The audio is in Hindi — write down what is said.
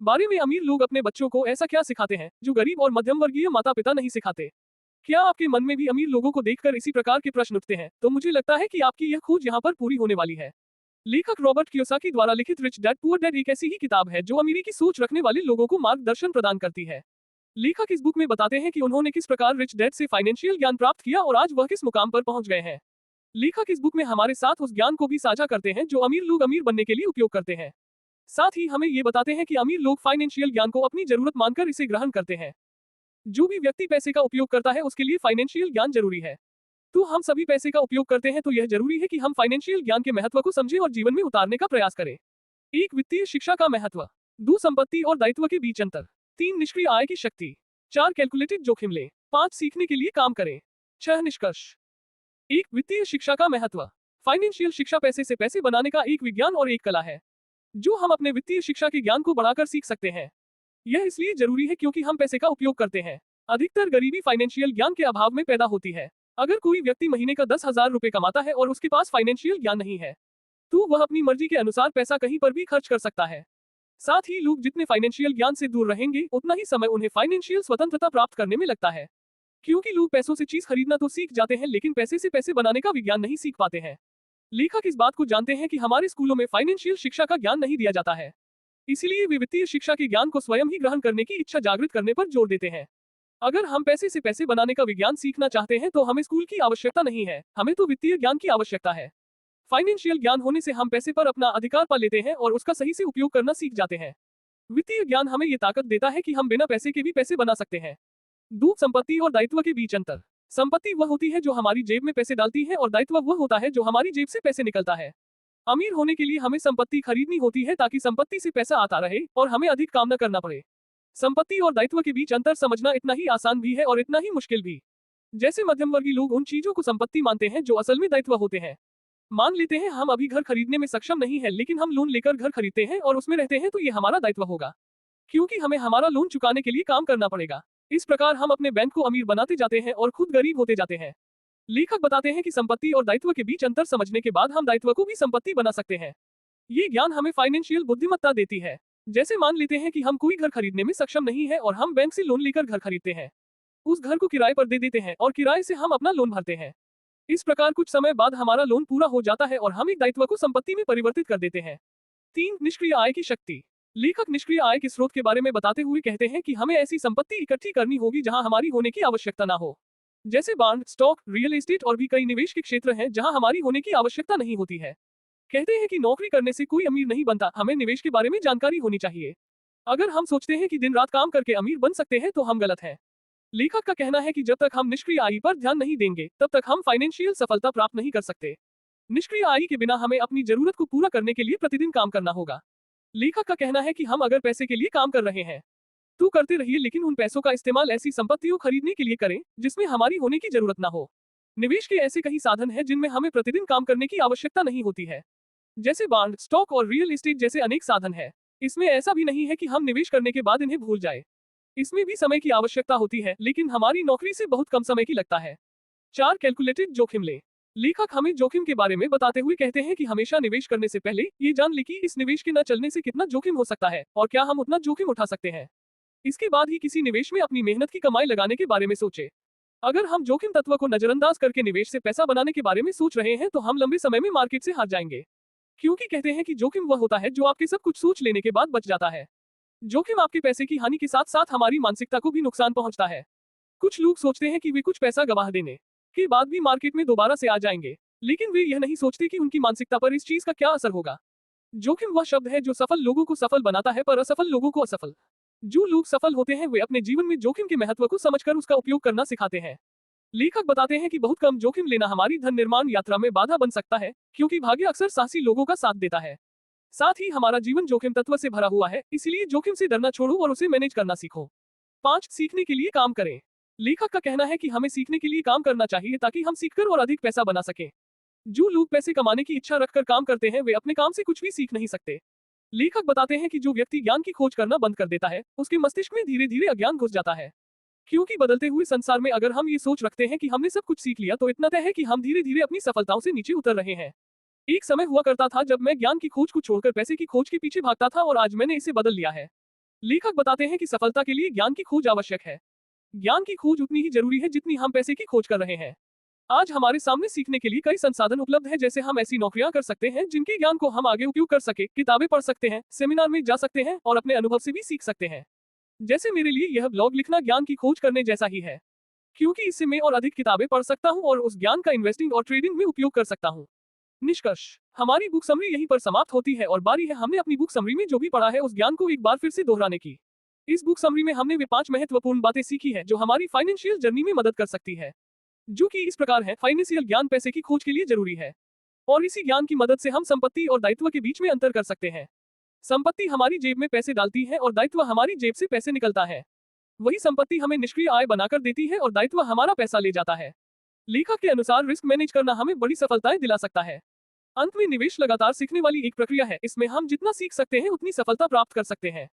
बारे में अमीर लोग अपने बच्चों को ऐसा क्या सिखाते हैं जो गरीब और मध्यम वर्गीय माता पिता नहीं सिखाते। क्या आपके मन में भी अमीर लोगों को देखकर इसी प्रकार के प्रश्न उठते हैं? तो मुझे लगता है कि आपकी यह खोज यहाँ पर पूरी होने वाली है। लेखक रॉबर्ट कियोसाकी द्वारा लिखित रिच डैड पुअर डैड एक ऐसी ही किताब है जो अमीरी की सोच रखने वाले लोगों को मार्गदर्शन प्रदान करती है। लेखक इस बुक में बताते हैं कि उन्होंने किस प्रकार रिच डैड से फाइनेंशियल ज्ञान प्राप्त किया और आज वह किस मुकाम पर पहुंच गए हैं। लेखक इस बुक में हमारे साथ उस ज्ञान को भी साझा करते हैं जो अमीर लोग अमीर बनने के लिए उपयोग करते हैं। साथ ही हमें ये बताते हैं कि अमीर लोग फाइनेंशियल ज्ञान को अपनी जरूरत मानकर इसे ग्रहण करते हैं। जो भी व्यक्ति पैसे का उपयोग करता है उसके लिए फाइनेंशियल ज्ञान जरूरी है। तो हम सभी पैसे का उपयोग करते हैं तो यह जरूरी है कि हम फाइनेंशियल ज्ञान के महत्व को समझें और जीवन में उतारने का प्रयास करें। एक, वित्तीय शिक्षा का महत्व। 2, संपत्ति और दायित्व के बीच अंतर। 3, निष्क्रिय आय की शक्ति। 4, कैलकुलेटेड जोखिम लें। 5, सीखने के लिए काम करें। 6, निष्कर्ष। 1, वित्तीय शिक्षा का महत्व। फाइनेंशियल शिक्षा पैसे से पैसे बनाने का एक विज्ञान और एक कला है जो हम अपने वित्तीय शिक्षा के ज्ञान को बढ़ाकर सीख सकते हैं। यह इसलिए जरूरी है क्योंकि हम पैसे का उपयोग करते हैं। अधिकतर गरीबी फाइनेंशियल ज्ञान के अभाव में पैदा होती है। अगर कोई व्यक्ति महीने का 10,000 रुपए कमाता है और उसके पास फाइनेंशियल ज्ञान नहीं है तो वह अपनी मर्जी के अनुसार पैसा कहीं पर भी खर्च कर सकता है। साथ ही लोग जितने फाइनेंशियल ज्ञान से दूर रहेंगे उतना ही समय उन्हें फाइनेंशियल स्वतंत्रता प्राप्त करने में लगता है। क्योंकि लोग पैसों से चीज खरीदना तो सीख जाते हैं लेकिन पैसे से पैसे बनाने का विज्ञान नहीं सीख पाते हैं। लेखक इस बात को जानते हैं कि हमारे स्कूलों में फाइनेंशियल शिक्षा का ज्ञान नहीं दिया जाता है, इसलिए वे वित्तीय शिक्षा के ज्ञान को स्वयं ही ग्रहण करने की इच्छा जागृत करने पर जोर देते हैं। अगर हम पैसे से पैसे बनाने का विज्ञान सीखना चाहते हैं तो हमें स्कूल की आवश्यकता नहीं है, हमें तो वित्तीय ज्ञान की आवश्यकता है। फाइनेंशियल ज्ञान होने से हम पैसे पर अपना अधिकार पा लेते हैं और उसका सही से उपयोग करना सीख जाते हैं। वित्तीय ज्ञान हमें ये ताकत देता है कि हम बिना पैसे के भी पैसे बना सकते हैं। 2, संपत्ति और दायित्व के बीच अंतर। संपत्ति वह होती है जो हमारी जेब में पैसे डालती है और दायित्व वह होता है जो हमारी जेब से पैसे निकलता है। अमीर होने के लिए हमें संपत्ति खरीदनी होती है ताकि संपत्ति से पैसा आता रहे और हमें अधिक काम न करना पड़े। संपत्ति और दायित्व के बीच अंतर समझना इतना ही आसान भी है और इतना ही मुश्किल भी। जैसे मध्यम वर्गीय लोग उन चीजों को संपत्ति मानते हैं जो असल में दायित्व होते हैं। मान लेते हैं हम अभी घर खरीदने में सक्षम नहीं है लेकिन हम लोन लेकर घर खरीदते हैं और उसमें रहते हैं तो ये हमारा दायित्व होगा क्योंकि हमें हमारा लोन चुकाने के लिए काम करना पड़ेगा। इस प्रकार हम अपने बैंक को अमीर बनाते जाते हैं और खुद गरीब होते जाते हैं। लेखक बताते हैं कि संपत्ति और दायित्व के बीच अंतर समझने के बाद हम दायित्व को भी संपत्ति बना सकते हैं। ये ज्ञान हमें फाइनेंशियल बुद्धिमत्ता देती है। जैसे मान लेते हैं कि हम कोई घर खरीदने में सक्षम नहीं है और हम बैंक से लोन लेकर घर खरीदते हैं। उस घर को किराए पर दे देते हैं और किराए से हम अपना लोन भरते हैं। इस प्रकार कुछ समय बाद हमारा लोन पूरा हो जाता है और हम एक दायित्व को संपत्ति में परिवर्तित कर देते हैं। 3, निष्क्रिय आय की शक्ति। लेखक निष्क्रिय आय के स्रोत के बारे में बताते हुए कहते हैं कि हमें ऐसी संपत्ति इकट्ठी करनी होगी जहां हमारी होने की आवश्यकता ना हो। जैसे बॉन्ड, स्टॉक, रियल एस्टेट और भी कई निवेश के क्षेत्र हैं जहां हमारी होने की आवश्यकता नहीं होती है। कहते हैं कि नौकरी करने से कोई अमीर नहीं बनता, हमें निवेश के बारे में जानकारी होनी चाहिए। अगर हम सोचते हैं कि दिन रात काम करके अमीर बन सकते हैं तो हम गलत हैं। लेखक का कहना है कि जब तक हम निष्क्रिय आय पर ध्यान नहीं देंगे तब तक हम फाइनेंशियल सफलता प्राप्त नहीं कर सकते। निष्क्रिय आय के बिना हमें अपनी जरूरत को पूरा करने के लिए प्रतिदिन काम करना होगा। लेखक का कहना है कि हम अगर पैसे के लिए काम कर रहे हैं तो करते रहिए लेकिन उन पैसों का इस्तेमाल ऐसी संपत्तियों खरीदने के लिए करें जिसमें हमारी होने की जरूरत ना हो। निवेश के ऐसे कई साधन हैं जिनमें हमें प्रतिदिन काम करने की आवश्यकता नहीं होती है, जैसे बॉन्ड, स्टॉक और रियल एस्टेट जैसे अनेक साधन है। इसमें ऐसा भी नहीं है कि हम निवेश करने के बाद इन्हें भूल जाए। इसमें भी समय की आवश्यकता होती है लेकिन हमारी नौकरी से बहुत कम समय की लगता है। 4, कैलकुलेटेड जोखिम लें। लेखक हमें जोखिम के बारे में बताते हुए कहते हैं कि हमेशा निवेश करने से पहले ये जान ले कि इस निवेश के न चलने से कितना जोखिम हो सकता है और क्या हम उतना जोखिम उठा सकते हैं। इसके बाद ही किसी निवेश में अपनी मेहनत की कमाई लगाने के बारे में सोचे। अगर हम जोखिम तत्व को नजरअंदाज करके निवेश से पैसा बनाने के बारे में सोच रहे हैं तो हम लंबे समय में मार्केट से हार जाएंगे, क्योंकि कहते हैं कि जोखिम वह होता है जो आपके सब कुछ सोच लेने के बाद बच जाता है। जोखिम आपके पैसे की हानि के साथ साथ हमारी मानसिकता को भी नुकसान पहुंचता है। कुछ लोग सोचते हैं कि वे कुछ पैसा गंवा देने के बाद भी मार्केट में दोबारा से आ जाएंगे, लेकिन वे यह नहीं सोचते कि उनकी मानसिकता पर इस चीज का क्या असर होगा। जोखिम वह शब्द है जो सफल लोगों को सफल बनाता है पर असफल लोगों को असफल। जो लोग सफल होते हैं वे अपने जीवन में जोखिम के महत्व को समझकर उसका उपयोग करना सिखाते हैं। लेखक बताते हैं कि बहुत कम जोखिम लेना हमारी धन निर्माण यात्रा में बाधा बन सकता है, क्योंकि भाग्य अक्सर साहसी लोगों का साथ देता है। साथ ही हमारा जीवन जोखिम तत्व से भरा हुआ है, इसलिए जोखिम से डरना छोड़ो और उसे मैनेज करना सीखो। 5, सीखने के लिए काम करें। लेखक का कहना है कि हमें सीखने के लिए काम करना चाहिए ताकि हम सीखकर और अधिक पैसा बना सकें। जो लोग पैसे कमाने की इच्छा रखकर काम करते हैं वे अपने काम से कुछ भी सीख नहीं सकते। लेखक बताते हैं कि जो व्यक्ति ज्ञान की खोज करना बंद कर देता है उसके मस्तिष्क में धीरे धीरे अज्ञान घुस जाता है। क्योंकि बदलते हुए संसार में अगर हम ये सोच रखते हैं कि हमने सब कुछ सीख लिया तो इतना तय है कि हम धीरे धीरे अपनी सफलताओं से नीचे उतर रहे हैं। एक समय हुआ करता था जब मैं ज्ञान की खोज को छोड़कर पैसे की खोज के पीछे भागता था और आज मैंने इसे बदल लिया है। लेखक बताते हैं कि सफलता के लिए ज्ञान की खोज आवश्यक है। ज्ञान की खोज उतनी ही जरूरी है जितनी हम पैसे की खोज कर रहे हैं। आज हमारे सामने सीखने के लिए कई संसाधन उपलब्ध हैं, जैसे हम ऐसी नौकरियां कर सकते हैं जिनके ज्ञान को हम आगे उपयोग कर सके, किताबें पढ़ सकते हैं, सेमिनार में जा सकते हैं और अपने अनुभव से भी सीख सकते हैं। जैसे मेरे लिए यह ब्लॉग लिखना ज्ञान की खोज करने जैसा ही है, क्योंकि इससे मैं और अधिक किताबें पढ़ सकता हूं और उस ज्ञान का इन्वेस्टिंग और ट्रेडिंग में उपयोग कर सकता हूं। निष्कर्ष, हमारी बुक समरी यहीं पर समाप्त होती है और बारी है हमने अपनी बुक समरी में जो भी पढ़ा है उस ज्ञान को एक बार फिर से दोहराने की। इस बुक समरी में हमने वे 5 महत्वपूर्ण बातें सीखी है जो हमारी फाइनेंशियल जर्नी में मदद कर सकती है, जो कि इस प्रकार है। फाइनेंशियल ज्ञान पैसे की खोज के लिए जरूरी है और इसी ज्ञान की मदद से हम संपत्ति और दायित्व के बीच में अंतर कर सकते हैं। संपत्ति हमारी जेब में पैसे डालती है और दायित्व हमारी जेब से पैसे निकलता है। वही संपत्ति हमें निष्क्रिय आय बनाकर देती है और दायित्व हमारा पैसा ले जाता है। लेखक के अनुसार रिस्क मैनेज करना हमें बड़ी सफलताएं दिला सकता है। अंत में निवेश लगातार सीखने वाली एक प्रक्रिया है, इसमें हम जितना सीख सकते हैं उतनी सफलता प्राप्त कर सकते हैं।